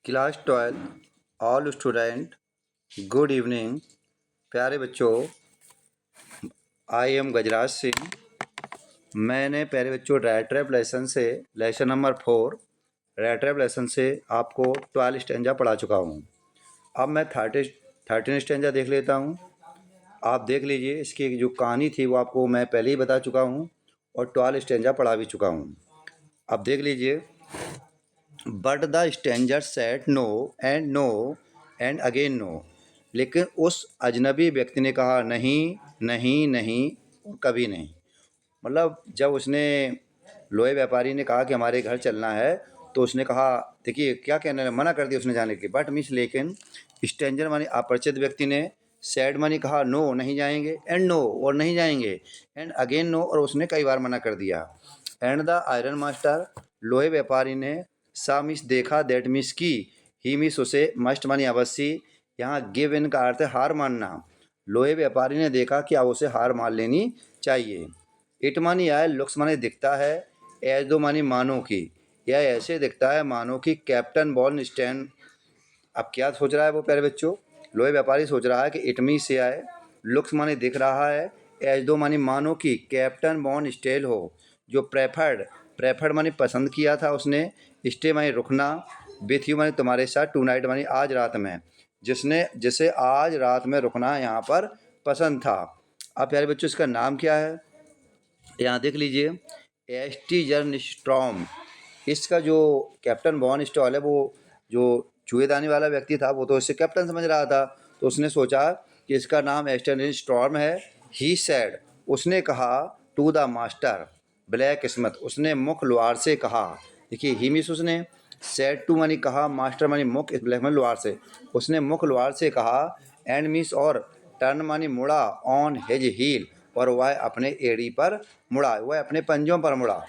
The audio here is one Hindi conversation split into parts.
Class 12 all student good evening. प्यारे बच्चों, आई एम गजराज सिंह। मैंने प्यारे बच्चों रैट रैप लेसन से lesson number 4 rat trap lesson से आपको 12 स्टेंजा पढ़ा चुका हूँ। अब मैं 13 स्टेंजा देख लेता हूँ। आप देख लीजिए, इसकी जो कहानी थी वो आपको मैं पहले ही बता चुका हूँ और 12 स्टेंजा पढ़ा भी चुका हूँ। अब देख लीजिए। But the stranger said no and again no. लेकिन उस अजनबी व्यक्ति ने कहा नहीं नहीं नहीं और कभी नहीं। मतलब जब उसने लोहे व्यापारी ने कहा कि हमारे घर चलना है, तो उसने कहा, देखिए क्या कहने लगा, मना कर दिया उसने जाने की। बट मीन्स लेकिन स्ट्रेंजर मानी अपरिचित व्यक्ति ने, सैड मानी कहा नो नहीं जाएंगे, एंड नो और नहीं जाएंगे, एंड अगेन नो और उसने कई बार मना कर दिया। एंड द आयरन मास्टर लोहे व्यापारी ने सा मिस देखा, दैट मिस की, ही मिस उसे, मस्ट मानी अवश्य, यहाँ गिव इन का अर्थ है हार मानना। लोहे व्यापारी ने देखा कि अब उसे हार मान लेनी चाहिए। इट मानी आए, लुक्स मानी दिखता है, एज दो मानी मानो की, यह ऐसे दिखता है मानो कि कैप्टन बॉर्न स्टैंड। अब क्या सोच रहा है वो प्यारे बच्चों? लोहे व्यापारी सोच रहा है कि इटमी से आए, लुक्स मानी दिख रहा है, एज दो मानी मानो कि कैप्टन बॉर्न स्टेल हो, जो प्रेफर्ड मानी पसंद किया था उसने, स्टे मानी रुकना, विथ यू मानी तुम्हारे साथ, टू नाइट मानी आज रात में, जिसे आज रात में रुकना यहाँ पर पसंद था। अब प्यारे बच्चों, इसका नाम क्या है? यहाँ देख लीजिए, एस्टी जर्न स्ट्रॉम। इसका जो कैप्टन बॉर्न स्टॉल है, वो जो जुएदानी वाला व्यक्ति था वो तो इसे कैप्टन समझ रहा था, तो उसने सोचा कि इसका नाम एस्टर्न स्टॉर्म है। ही सैड, उसने कहा, to the master blacksmith, उसने मुख लोहार से कहा। देखिए, ही मिस उसने, सैड टू मानी कहा, मास्टर मानी मुख, ब्लैक मानी लोहार से, उसने मुख लोहार से कहा, एंड मिस और टर्न मानी मुड़ा, ऑन हिज हील और वह अपने एड़ी पर मुड़ा, वह अपने पंजों पर मुड़ा।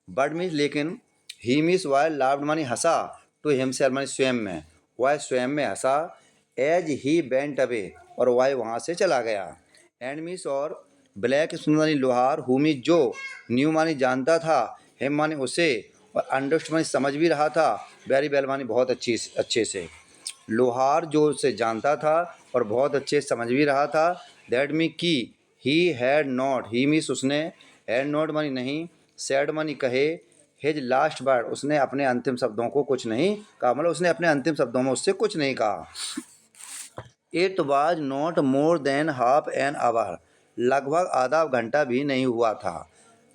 बट मीन्स लेकिन, ही मिस वह लाफ्ड मानी हंसा, टू हिमसेल्फ मानी स्वयं में, वह स्वयं में हंसा, एज ही बेंट अवे और वह वहाँ से चला गया। एंड मिस और ब्लैक स्मिथ मानी लोहार, हुमी जो न्यू मानी जानता था, हिम मानी उसे, और अंडरस्ट मानी समझ भी रहा था, वेरी वेल मानी बहुत अच्छे से। लोहार जो उसे जानता था और बहुत अच्छे समझ भी रहा था, दैट मी की, ही हैड नॉट, ही मीस उसने, हैड नॉट मानी नहीं, सैड मानी कहे, हिज लास्ट वर्ड, उसने अपने अंतिम शब्दों को कुछ नहीं कहा, मतलब उसने अपने अंतिम शब्दों में उससे कुछ नहीं कहा। It was not more than half an hour, लगभग आधा घंटा भी नहीं हुआ था।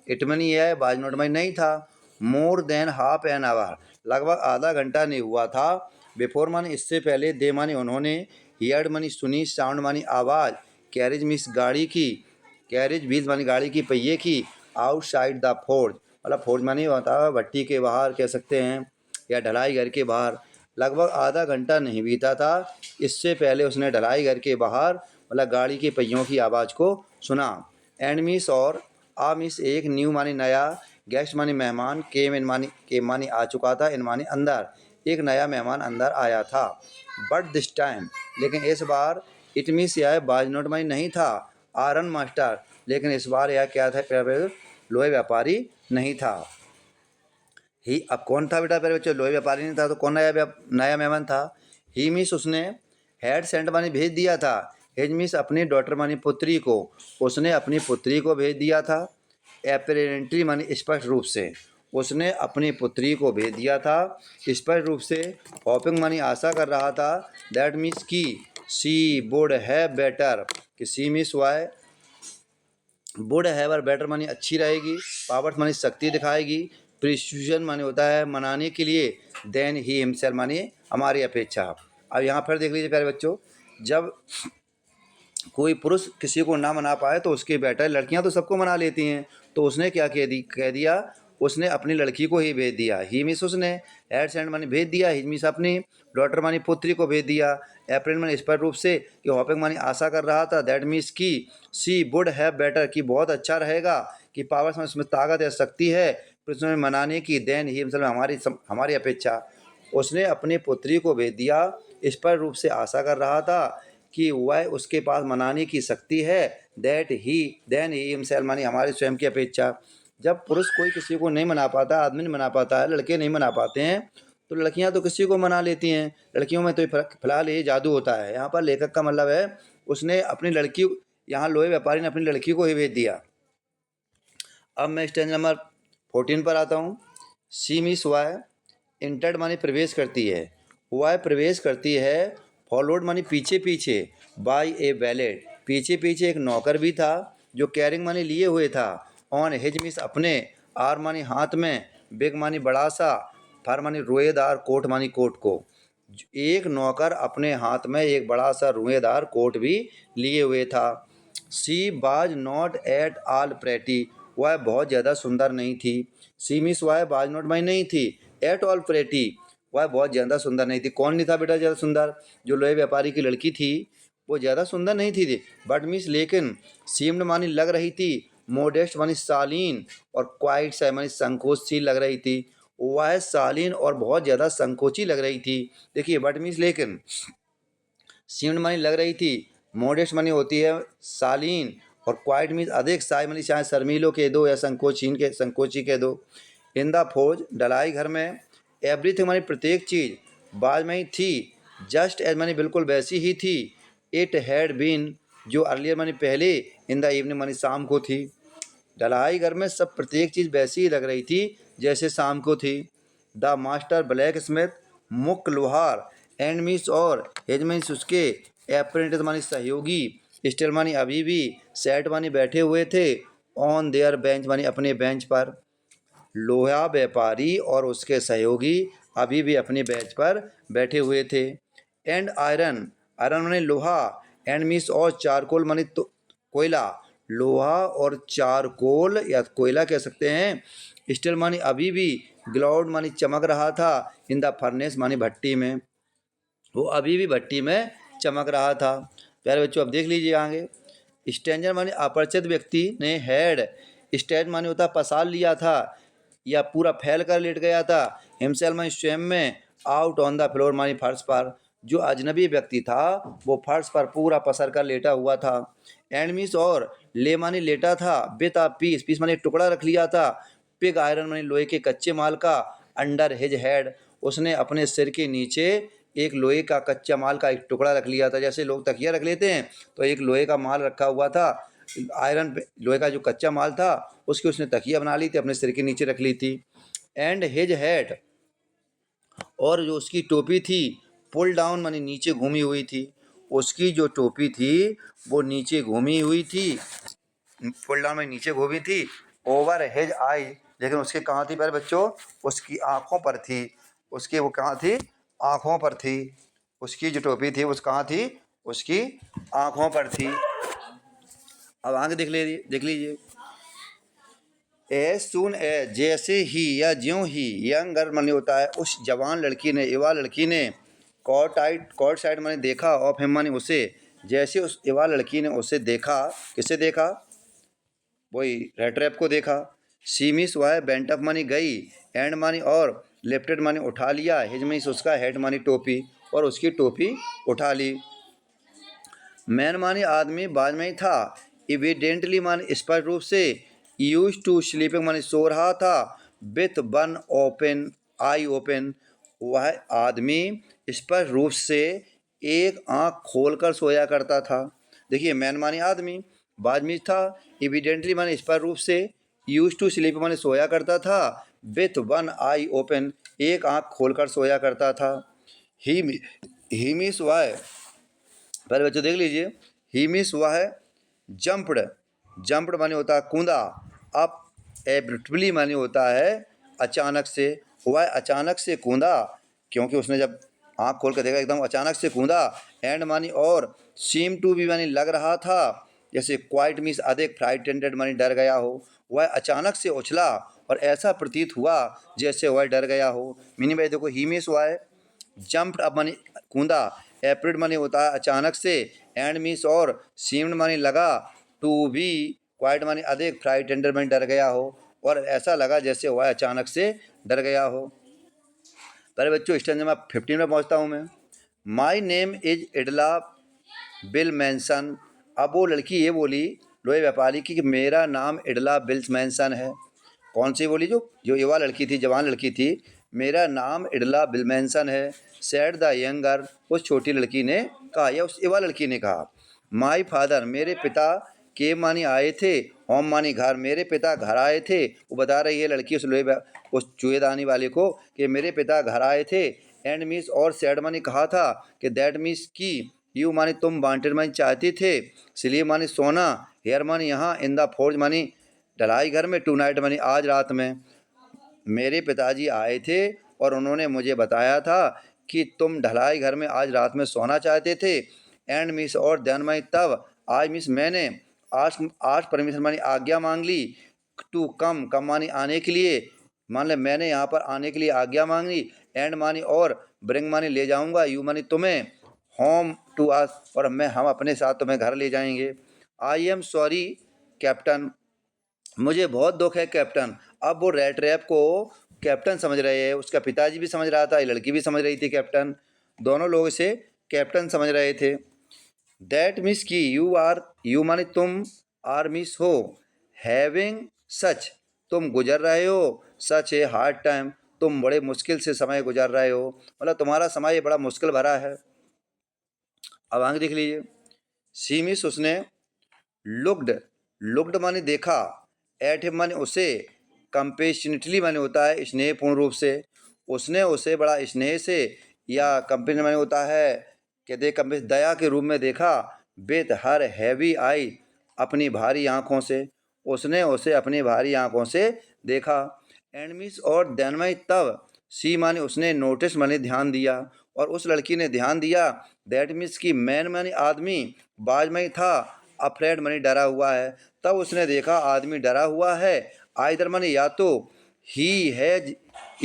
इट मनी है, वाज नॉट मनी नहीं था, more than half an hour, लगभग आधा घंटा नहीं हुआ था, बिफोर मानी इससे पहले, दे मानी उन्होंने, हियर्ड मानी सुनी, साउंड मानी आवाज़, कैरेज मिस गाड़ी की, कैरेज व्हील्स मानी गाड़ी की पहिए की, आउटसाइड द फोर्ज, मतलब फोर्ज मानी होता है भट्टी के बाहर कह सकते हैं, या ढलाई घर के बाहर। लगभग आधा घंटा नहीं बीता था, इससे पहले उसने ढलाई घर के बाहर मतलब गाड़ी के पहियों की आवाज़ को सुना। एंड मिस और आ मिस एक, न्यू मानी नया, गेस्ट मानी मेहमान, केम मानी आ चुका था, इन मानी अंदर, एक नया मेहमान अंदर आया था। बट दिस टाइम, लेकिन इस बार, इट मीस यह बाज नोट मानी नहीं था, आयरन मास्टर, लेकिन इस बार यह क्या था? लोहे व्यापारी नहीं था। ही, अब कौन था बेटा मेरे बच्चे? लोहे व्यापारी नहीं था तो कौन नया मेहमान था? ही मीस उसने, हैड सेंट मानी भेज दिया था, हिज मीस अपनी डॉटर मानी पुत्री को, उसने अपनी पुत्री को भेज दिया था। एपरेंटली मानी स्पष्ट रूप से, उसने अपनी पुत्री को भेज दिया था स्पष्ट रूप से। हॉपिंग मानी आशा कर रहा था, दैट मीस की, सी वुड हैव बेटर, कि सी मिस वाई वुड हैवर बेटर मानी अच्छी रहेगी, पावर्स मानी शक्ति दिखाएगी, प्रिस्यूजन मानी होता है मनाने के लिए, देन ही हिमसेल्फ मानी हमारी अपेक्षा। अब यहाँ पर देख लीजिए प्यारे बच्चों, जब कोई पुरुष किसी को ना मना पाए तो उसके बेटा, लड़कियां तो सबको मना लेती हैं, तो उसने क्या कह दिया, उसने अपनी लड़की को ही भेज दिया। ही मिस उसने, एड सेंड मानी भेज दिया, ही मिस अपनी डॉटर मानी पुत्री को भेज दिया। अप्रैल मानी स्पष्ट रूप से, कि हॉपिंग मानी आशा कर रहा था, दैट मीन्स की, सी वुड हैव बेटर, कि बहुत अच्छा रहेगा, कि पावर्स में उसमें ताकत या शक्ति है उसमें मनाने की, देन ही हमारी अपेक्षा। उसने अपनी पुत्री को भेज दिया, स्पष्ट रूप से आशा कर रहा था कि वह उसके पास मनाने की शक्ति है, देन ही हिमसेल्फ मानी हमारे स्वयं की अपेक्षा। जब पुरुष कोई किसी को नहीं मना पाता, आदमी नहीं मना पाता है, लड़के नहीं मना पाते हैं, तो लड़कियां तो किसी को मना लेती हैं, लड़कियों में तो फिलहाल ये जादू होता है। यहाँ पर लेखक का मतलब है उसने अपनी लड़की, यहाँ लोहे व्यापारी ने अपनी लड़की को ही भेज दिया। अब मैं स्टेंज नंबर 14 पर आता हूँ। सी मिस वाई इंटर्ड मानी प्रवेश करती है, वाई प्रवेश करती है, फॉलोड मानी पीछे पीछे, बाय ए वैलेट पीछे पीछे एक नौकर भी था जो कैरिंग मानी लिए हुए था, ऑन हिज मिस अपने, आर मानी हाथ में, बिग मानी बड़ा सा, फर मानी रोएदार कोट मानी कोट को। एक नौकर अपने हाथ में एक बड़ा सा रुएदार कोट भी लिए हुए था। सी बाज नॉट एट ऑल प्रेटी, वह बहुत ज़्यादा सुंदर नहीं थी। सी मिस वह बाज नॉट माई नहीं थी, एट ऑल प्रेटी वह बहुत ज़्यादा सुंदर नहीं थी। कौन नहीं था बेटा ज़्यादा सुंदर? जो लोहे व्यापारी की लड़की थी वो ज़्यादा सुंदर नहीं थी। बट मिस लेकिन सीम्ड मानी लग रही थी, मोडेस्ट मानी शालीन, और क्वाइट सा मानी संकोचशील लग रही थी। वह शालीन और बहुत ज़्यादा संकोची लग रही थी। देखिए बट मीन्स लेकिन, सीम्ड मानी लग रही थी, मोडेस्ट मानी होती है शालीन, और क्वाइट मीन्स अधिक साय मानी चाहे शर्मीलो कह दो या संकोची कह दो। इन द फौज डलाई घर में, एवरीथिंग मानी प्रत्येक चीज़, बाज में ही थी, जस्ट एज मानी बिल्कुल वैसी ही थी, इट हैड बीन जो अर्लियर मानी पहले, इन द इवनिंग मानी शाम को थी। डलाई घर में सब प्रत्येक चीज़ वैसी ही लग रही थी जैसे शाम को थी। द मास्टर ब्लैक स्मिथ मुख्य लोहार, एंड मिस और हिज मीन्स उसके, अप्रेंटिस मानी सहयोगी, स्टिल मानी अभी भी, सेट मानी बैठे हुए थे, ऑन देयर बेंच मानी अपने बेंच पर। लोहा व्यापारी और उसके सहयोगी अभी भी अपने बेंच पर बैठे हुए थे। एंड आयरन, आयरन मानी लोहा, एंड मिस और चारकोल मानी तो कोयला, लोहा और चारकोल या कोयला कह सकते हैं। स्टील मानी अभी भी, ग्लाउड मानी चमक रहा था, इन द फर्नेस मानी भट्टी में, वो अभी भी भट्टी में चमक रहा था। प्यारे बच्चों अब देख लीजिए आगे। स्ट्रेंजर माने अपरिचित व्यक्ति ने हेड, स्टैंड माने होता पसार लिया था या पूरा फैल कर लेट गया था, हिमसेल माने स्वयं में, आउट ऑन द फ्लोर मानी फर्श पर, जो अजनबी व्यक्ति था वो फर्श पर पूरा पसर कर लेटा हुआ था। एंडमिस और ले मानी लेटा था, विथ अ पीस, पीस मानी टुकड़ा रख लिया था, पिग आयरन मानी लोहे के कच्चे माल का, अंडर हिज हेड उसने अपने सिर के नीचे एक लोहे का कच्चा माल का एक टुकड़ा रख लिया था। जैसे लोग तकिया रख लेते हैं तो एक लोहे का माल रखा हुआ था, आयरन लोहे का जो कच्चा माल था उसकी उसने तकिया बना ली थी, अपने सिर के नीचे रख ली थी। एंड हिज हेड और जो उसकी टोपी थी, पुल डाउन मानी नीचे घूमी हुई थी, उसकी जो टोपी थी वो नीचे घूमी हुई थी, पुल डाउन में नीचे घूमी थी, ओवर हिज आई, लेकिन उसके कहाँ थी प्यारे बच्चों? उसकी आँखों पर थी। उसकी वो कहाँ थी? आँखों पर थी। उसकी जो टोपी थी वो कहाँ थी? उसकी आँखों पर थी। अब आगे देख लीजिए। एज सून एज जैसे ही या ज्यों ही, यंग गर्ल माने होता है उस जवान लड़की ने, युवा लड़की ने, कॉट साइड माने देखा, ऑफ हिम माने उसे, जैसे उस युवा लड़की ने उसे देखा, किसे देखा? वही रेड ट्रैप को देखा। सीमिस वह बेंटअप मानी गई, एंड मानी और, लिफ्टेड मानी उठा लिया, हिज मीस उसका, हेड मानी टोपी, और उसकी टोपी उठा ली। मैन मानी आदमी बाद में ही था, इविडेंटली मानी स्पष्ट रूप से, यूज टू स्लीपिंग मानी सो रहा था, with one open I open वह आदमी स्पष्ट रूप से एक आंख खोलकर सोया करता था। देखिए मैन मानी आदमी, बाद में था, इविडेंटली माने स्पष्ट रूप से, यूज टू स्लीप माने सोया करता था, विथ वन आई ओपन एक आंख खोलकर सोया करता था। ही मीस वह, पहले बच्चों देख लीजिए, ही मिस वह जंप्ड, जंप्ड माने होता है कूदा, अप एब्रुप्टली माने होता है अचानक से, वह अचानक से कूदा, क्योंकि उसने जब आँख खोल कर देखा एकदम अचानक से कूदा, एंड मानी और, सीम टू भी मानी लग रहा था, जैसे क्वाइट मीस अधिक, फ्राइटेंडेड मानी डर गया हो, वह अचानक से उछला और ऐसा प्रतीत हुआ जैसे वह डर गया हो। मीनिंग भाई देखो, ही मिस हुआ है जंप्ड अप मानी कूदा, एप्रिड मानी होता है अचानक से, एंड मिस और, सीम्ड मानी लगा, टू बी क्वाइट मानी अधिक, फ्राइटेंडर मानी डर गया हो, और ऐसा लगा जैसे वह अचानक से डर गया हो। पहले बच्चों स्टैंजा में 15 में पहुंचता हूं मैं। माई नेम इज इडला बिल मैंसन। अब वो लड़की ये बोली लोहे व्यापारी की कि मेरा नाम इडला बिल्स मैंसन है। कौन सी बोली? जो युवा लड़की थी, जवान लड़की थी, मेरा नाम इडला बिलमेंसन है, सेड द यंग गर्ल, उस छोटी लड़की ने कहा या उस युवा लड़की ने कहा। माई फादर, मेरे पिता के मानी आए थे, होम मानी घर, मेरे पिता घर आए थे। वो बता रही है लड़की उस चूहेदानी वाले को कि मेरे पिता घर आए थे। एंड मीस और सैड मानी कहा था कि दैट मीस की यू मानी तुम वांटेड मानी चाहते थे, स्लीप मानी सोना, हेयर मानी यहाँ, इन द फोर्ज मानी ढलाई घर में, टू नाइट मानी आज रात में। मेरे पिताजी आए थे और उन्होंने मुझे बताया था कि तुम ढलाई घर में आज रात में सोना चाहते थे। एंड मिस और देन मानी तब, आज मिस मैंने आज आज परमेश्वर मानी आज्ञा मांग ली, टू कम कम मानी आने के लिए, मान ले मैंने यहाँ पर आने के लिए आज्ञा मांग ली। एंड मानी और ब्रिंग मानी ले जाऊँगा, यू मानी तुम्हें, होम टू अस और हम अपने साथ तुम्हें घर ले जाएंगे। आई एम सॉरी कैप्टन, मुझे बहुत दुख है कैप्टन। अब वो रेड ट्रैप को कैप्टन समझ रहे हैं, उसका पिताजी भी समझ रहा था, ये लड़की भी समझ रही थी कैप्टन, दोनों लोग इसे कैप्टन समझ रहे थे। दैट मीन्स की यू माने तुम, आर मिस हो, हैविंग सच, तुम गुजर रहे हो, सच है हार्ड टाइम, तुम बड़े मुश्किल से समय गुजर रहे हो, मतलब तुम्हारा समय बड़ा मुश्किल भरा है। अब आगे देख लीजिए। सी मिस उसने, लुक्ड माने देखा, एट हिम माने उसे, कंपेशनेटली माने होता है स्नेहपूर्ण रूप से, उसने उसे बड़ा स्नेह से, या कंपेशन माने होता है कहते कंपेश दया के रूप में देखा, विथ हर हैवी आई, अपनी भारी आँखों से, उसने उसे अपनी भारी आँखों से देखा। एंड मिस और देन माई तब, सी माने उसने, नोटिस माने ध्यान दिया, और उस लड़की ने ध्यान दिया, दैट मीन्स की मैन माने आदमी, बाज में था, अफ्रेड माने डरा हुआ है, तब उसने देखा आदमी डरा हुआ है। आइदर माने या तो ही हैज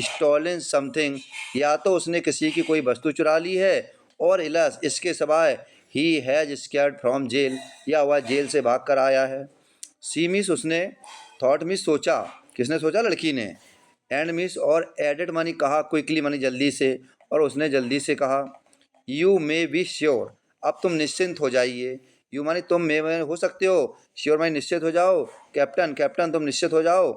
स्टॉलन समथिंग, या तो उसने किसी की कोई वस्तु चुरा ली है, और इलस इसके सिवाय he has scared from jail, या वह जेल से भाग कर आया है। सी मिस उसने, थॉट मिस सोचा, किसने सोचा, लड़की ने। एंड मिस और एडेड मानी कहा, क्विकली मानी जल्दी से, और उसने जल्दी से कहा, यू मे बी श्योर, अब तुम निश्चिंत हो जाइए, यू मानी तुम मे हो सकते हो, श्योर मानी निश्चित हो जाओ, कैप्टन कैप्टन तुम निश्चित हो जाओ।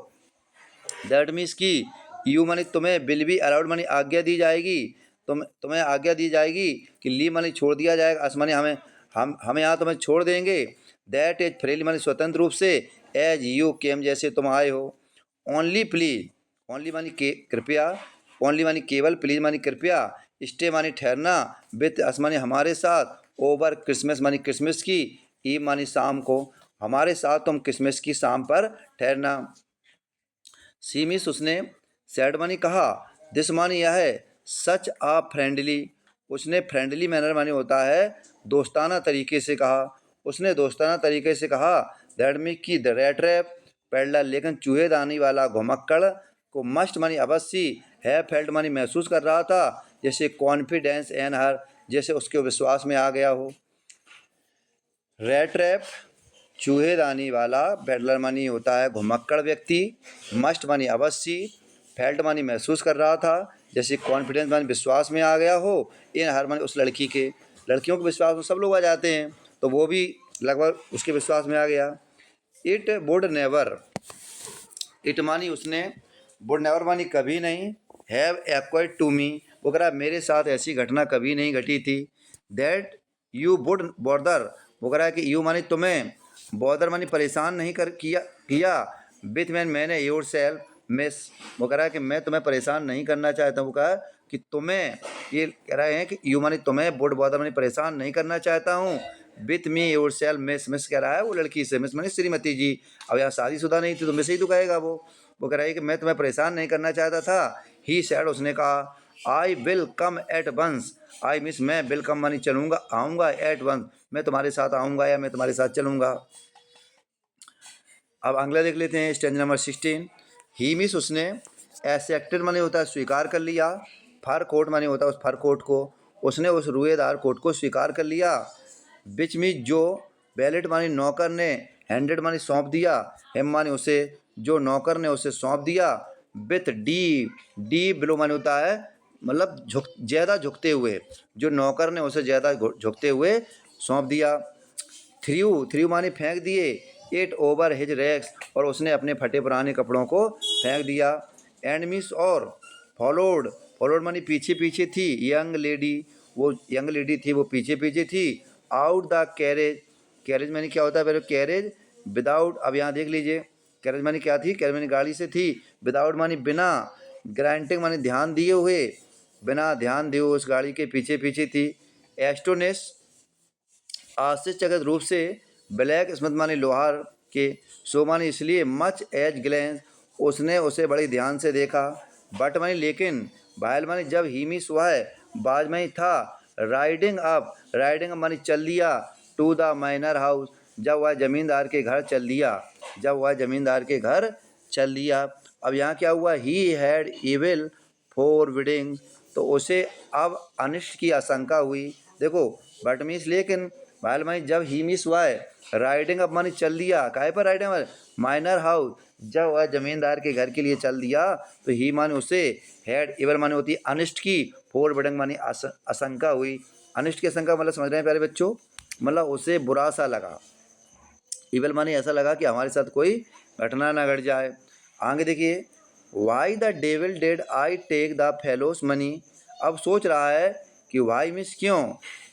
दैट मीन्स की यू मानी तुम्हें, विल बी अलाउड मानी आज्ञा दी जाएगी, तुम्हें आज्ञा दी जाएगी, कि ली मानी छोड़ दिया जाएगा, अस मानी हम यहाँ तुम्हें छोड़ देंगे। दैट इज फ्रीली मानी स्वतंत्र रूप से, एज यू केम जैसे तुम आए हो। ओनली प्लीज, ओनली मानी कृपया, ओनली मानी केवल, प्लीज मानी कृपया, स्टे मानी ठहरना, विथ अस मानी हमारे साथ, ओवर क्रिसमस मानी क्रिसमस की, ईव मानी शाम को, हमारे साथ तुम क्रिसमस की शाम पर ठहरना। सी मिस उसने, सैड मानी कहा, दिस मानी यह है, सच आ फ्रेंडली, उसने फ्रेंडली मैनर मानी होता है दोस्ताना तरीके से कहा, उसने दोस्ताना तरीके से कहा। दैट मी की द रेड ट्रैप पेडलर, लेकिन चूहेदानी वाला घुमक्कड़ को मस्ट मानी अवश्य, है फेल्ट मानी महसूस कर रहा था, जैसे कॉन्फिडेंस एन हर, जैसे उसके विश्वास में आ गया हो। रेड ट्रैप चूहेदानी वाला, पेडलर मानी होता है घुमक्कड़ व्यक्ति, मस्ट मानी अवश्य, फेल्ट मानी महसूस कर रहा था, जैसे कॉन्फिडेंस मानी विश्वास में आ गया हो, इन हर मानी उस लड़की के, लड़कियों के विश्वास में सब लोग आ जाते हैं, तो वो भी लगभग उसके विश्वास में आ गया। इट वुड नेवर, इट मानी उसने, वुड नेवर मानी कभी नहीं, हैव एक्वायर्ड टू मी, वो कह रहा मेरे साथ ऐसी घटना कभी नहीं घटी थी। दैट यू वुड बॉदर, वो कह रहा है कि यू मानी तुम्हें, बॉदर मानी परेशान नहीं किया, विथ मैंने योर सेल्फ मिस, वो कह रहा है कि मैं तुम्हें परेशान नहीं करना चाहता हूँ, वो कहा कि तुम्हें, ये कह रहे हैं कि यू मानी तुम्हें, वुड बॉदर मानी परेशान नहीं करना चाहता हूँ, with me your self miss, miss कह रहा है वो लड़की से, मिस मानी श्रीमती जी, अब यहाँ शादीशुदा नहीं थी तो मिस ही तो कहेगा वो कह रहा है कि मैं तुम्हें परेशान नहीं करना चाहता था। ही सैड उसने कहा, I will come at once, I means मैं विल कम मानी चलूँगा, आऊँगा, एट वंस मैं तुम्हारे साथ आऊँगा या मैं तुम्हारे साथ चलूँगा। अब अगला देख लेते हैं, स्टेंज नंबर 16। ही मिस उसने, एक्सेप्टेड माने होता है स्वीकार कर लिया, फर कोट माने होता है उस फर कोट को, उसने उस रुएदार कोट को स्वीकार कर लिया। बिच में जो, बैलेट मानी नौकर ने, हैंडेड मानी सौंप दिया, हेम मानी उसे, जो नौकर ने उसे सौंप दिया, विथ डी बिलो मानी होता है मतलब ज़्यादा झुकते हुए, जो नौकर ने उसे ज़्यादा झुकते हुए सौंप दिया। थ्रू माने फेंक दिए, इट ओवर हिज रैक्स, और उसने अपने फटे पुराने कपड़ों को फेंक दिया। एंड मिस और फॉलोड, फॉलोड मानी पीछे पीछे थी, यंग लेडी, वो यंग लेडी थी वो पीछे पीछे थी, आउट द कैरेज, कैरेज मानी क्या होता है पहले, कैरेज विदाउट, अब यहाँ देख लीजिए कैरेज मानी क्या थी, कैरेज मानी गाड़ी से थी, विदाउट मानी बिना, ग्रांटिंग मानी ध्यान दिए हुए, बिना ध्यान दिए हुए उस गाड़ी के पीछे पीछे थी, एस्टोनिश आश्चर्यचकित रूप से, ब्लैक स्मिथ मानी लोहार के, सो मानी इसलिए, मच एज ग्लैंस उसने उसे बड़ी ध्यान से देखा, बट मानी लेकिन, भायल मानी जब, हीमिस वह बाज मानी था, राइडिंग अप, राइडिंग मानी चल लिया, टू द मैनर हाउस जब वह जमींदार के घर चल दिया, जब वह जमींदार के घर चल दिया। अब यहाँ क्या हुआ, ही हैड इविल फॉरबिडिंग, तो उसे अब अनिष्ट की आशंका हुई। देखो बट मीन्स लेकिन, भाई मानी जब ही मिस हुआ है, राइडिंग अब मानी चल दिया, काहे पर राइडिंग, माइनर हाउस जब वह जमींदार के घर के लिए चल दिया, तो ही माने उसे, हैड इवल माने होती है अनिष्ट की, फॉरबिडिंग मानी आशंका हुई। अनिष्ट की आशंका मतलब समझ रहे हैं प्यारे बच्चों, मतलब उसे बुरा सा लगा, इवल माने ऐसा लगा कि हमारे साथ कोई घटना ना घट जाए। आगे देखिए, why the devil did I take the fellow's money, अब सोच रहा है कि वाई मिस क्यों,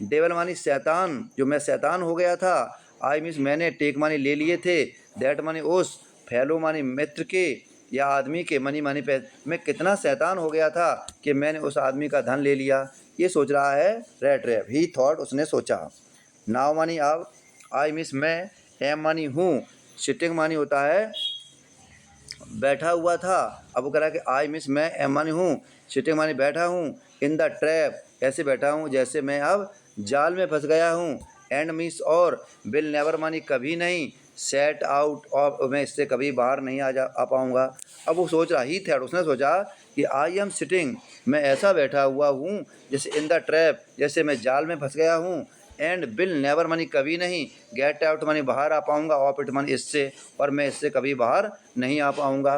डेविल मानी शैतान, जो मैं शैतान हो गया था, आई मिस मैंने, टेक मानी ले लिए थे, दैट मानी उस, फेलो मानी मित्र के या आदमी के, मनी मानी पे, मैं कितना शैतान हो गया था कि मैंने उस आदमी का धन ले लिया। ये सोच रहा है रेड रैप, ही थॉट उसने सोचा। नाव मानी अब, आई मिस मैं, एम मानी हूँ, सिटिंग मानी होता है बैठा हुआ था, अब वो कह रहा है कि आई मिस मैं, एम मानी हूँ, सिटिंग मानी बैठा हूँ, इन द ट्रैप ऐसे बैठा हूँ जैसे मैं अब जाल में फंस गया हूँ, एंड मिस और, विल नेवर मानी कभी नहीं, सेट आउट ऑफ मैं इससे कभी बाहर नहीं आ पाऊँगा। अब वो सोच रहा, ही थैट उसने सोचा कि आई एम सिटिंग मैं ऐसा बैठा हुआ हूँ जैसे, इन द ट्रैप जैसे मैं जाल में फंस गया हूँ, एंड विल नेवर मानी कभी नहीं, गेट आउट मानी बाहर आ पाऊँगा, ऑफ इट मानी इससे, और मैं इससे कभी बाहर नहीं आ पाऊँगा।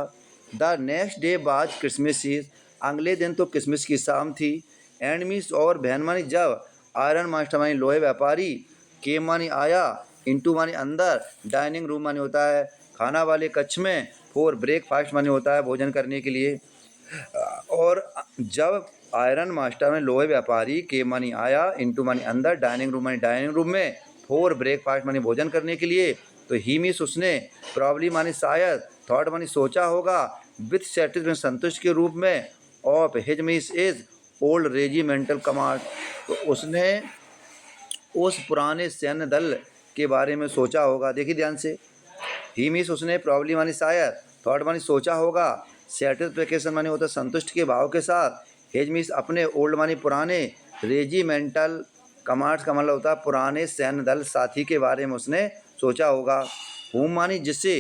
द नेक्स्ट डे बाज क्रिसमस ईज, अगले दिन तो क्रिसमस की शाम थी, एंड मिस और बहन मानी जब, आयरन मास्टर मानी लोहे व्यापारी, केम मानी आया, इंटू मानी अंदर, डाइनिंग रूम मानी होता है खाना वाले कक्ष में, फॉर ब्रेकफास्ट मानी होता है भोजन करने के लिए, और जब आयरन मास्टर में लोहे व्यापारी, के मानी आया, इंटू मानी अंदर, डाइनिंग रूम मानी डाइनिंग रूम में, फॉर ब्रेकफास्ट मानी भोजन करने के लिए, तो ही मिस उसने, प्रॉब्ली मानी शायद, थॉट मानी सोचा होगा, विथ सेटिस्फैक्शन संतुष्ट के रूप में, of his miss is old regimental command, तो उसने उस पुराने सैन्य दल के बारे में सोचा होगा। देखिए ध्यान से, ही मिस उसने, प्रॉब्ली मानी शायद, थॉट मानी सोचा होगा, सेटिस्फैक्शन मानी होता है संतुष्ट के भाव के साथ, हेज मिस अपने, ओल्ड मानी पुराने, रेजिमेंटल कमांड्स का मतलब होता है पुराने सैन्य दल साथी के बारे में उसने सोचा होगा। होम मानी जिससे,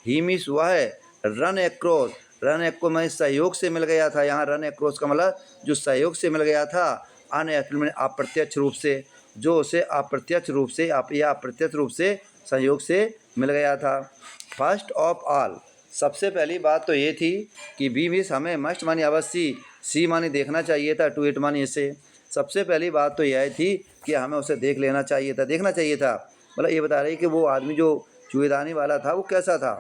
ही मिस हुआ है, रन एक्रॉस, रन एक्रो में सहयोग से मिल गया था, यहाँ रन एक्रॉस का मतलब जो सहयोग से मिल गया था, अप्रत्यक्ष रूप से, जो उसे अप्रत्यक्ष रूप से या अप्रत्यक्ष रूप से सहयोग से मिल गया था। फर्स्ट ऑफ ऑल, सबसे पहली बात तो ये थी कि बी मिस हमें, मस्ट मानी अवश्य, सी मानी देखना चाहिए था, टू इट मानी इसे, सबसे पहली बात तो यह थी कि हमें उसे देख लेना चाहिए था, देखना चाहिए था, मतलब ये बता रही कि वो आदमी जो चूहेदानी वाला था वो कैसा था।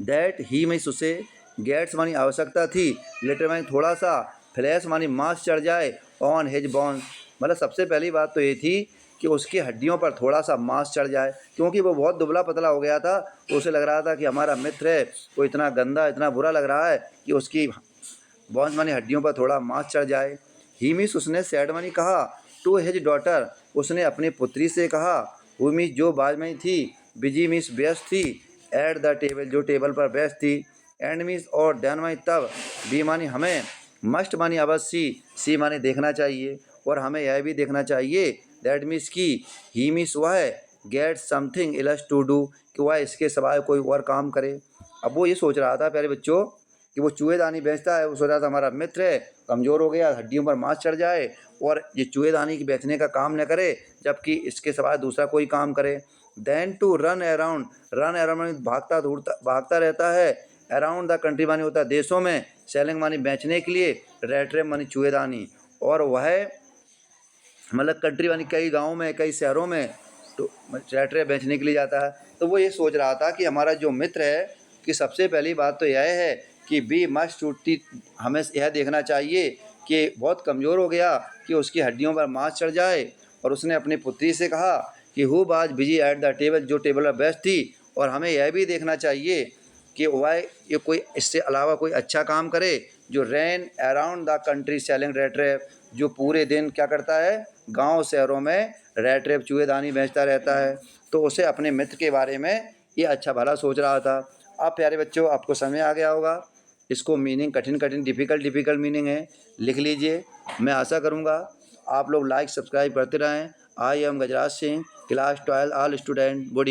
दैट ही मिस उसे, गेट्स मानी आवश्यकता थी, लेटर मानी थोड़ा सा, फ्लैश मानी मांस चढ़ जाए, ऑन हिज बॉन्स, मतलब सबसे पहली बात तो ये थी कि उसकी हड्डियों पर थोड़ा सा मांस चढ़ जाए, क्योंकि वो बहुत दुबला पतला हो गया था, तो उसे लग रहा था कि हमारा मित्र है वो इतना गंदा, इतना बुरा लग रहा है कि उसकी बॉन्स मानी हड्डियों पर थोड़ा मांस चढ़ जाए। ही मिस उसने सैड मानी कहा, टू हिज डॉटर उसने अपनी पुत्री से कहा, वो मिस जो बाज में थी, बिजी मिस व्यस्त थी, एट द टेबल जो टेबल पर व्यस्त थी, एंड मिस और देन मानी तब, बी मानी हमें, मस्ट मानी अवश्य, सी मानी देखना चाहिए, और हमें यह भी देखना चाहिए, दैट मीन्स की, ही मिस वह get something else to do, कि वह इसके सिवाय कोई और काम करे। अब वो ये सोच रहा था प्यारे बच्चों कि वो चूहेदानी बेचता है, वो सोच रहा था हमारा मित्र है, कमज़ोर हो गया, हड्डियों पर मांस चढ़ जाए और ये चूहेदानी की बेचने का काम न करे, जबकि इसके सिवाय दूसरा कोई काम करे। Then to run around, run around भागता दौड़ता भागता रहता है, अराउंड द कंट्री मानी होता है देशों में, सेलिंग मानी बेचने के लिए, रेट रेप मानी चूहेदानी, और वह मतलब कंट्री मानी कई गाँव में, कई शहरों में तो रेट बेचने के लिए जाता है। तो वो ये सोच रहा था कि हमारा जो मित्र है कि सबसे पहली बात तो यह है कि बी मस्ट टूटी, हमें यह देखना चाहिए कि बहुत कमज़ोर हो गया कि उसकी हड्डियों पर मांस चढ़ जाए। और उसने अपनी पुत्री से कहा कि who was busy at the table, जो टेबल पर बेस्ट थी। और हमें यह भी देखना चाहिए कि वह ये कोई इससे अलावा कोई अच्छा काम करे जो ran around the country selling rat trap, जो पूरे दिन क्या करता है, गांव शहरों में रेट रैप चूहेदानी बेचता रहता है। तो उसे अपने मित्र के बारे में ये अच्छा भला सोच रहा था। अब प्यारे बच्चों, आपको समझ आ गया होगा। इसको मीनिंग कठिन डिफ़िकल्ट मीनिंग है, लिख लीजिए। मैं आशा करूँगा आप लोग लाइक सब्सक्राइब करते रहें। आई am Gajraj Singh, class 12 all student, good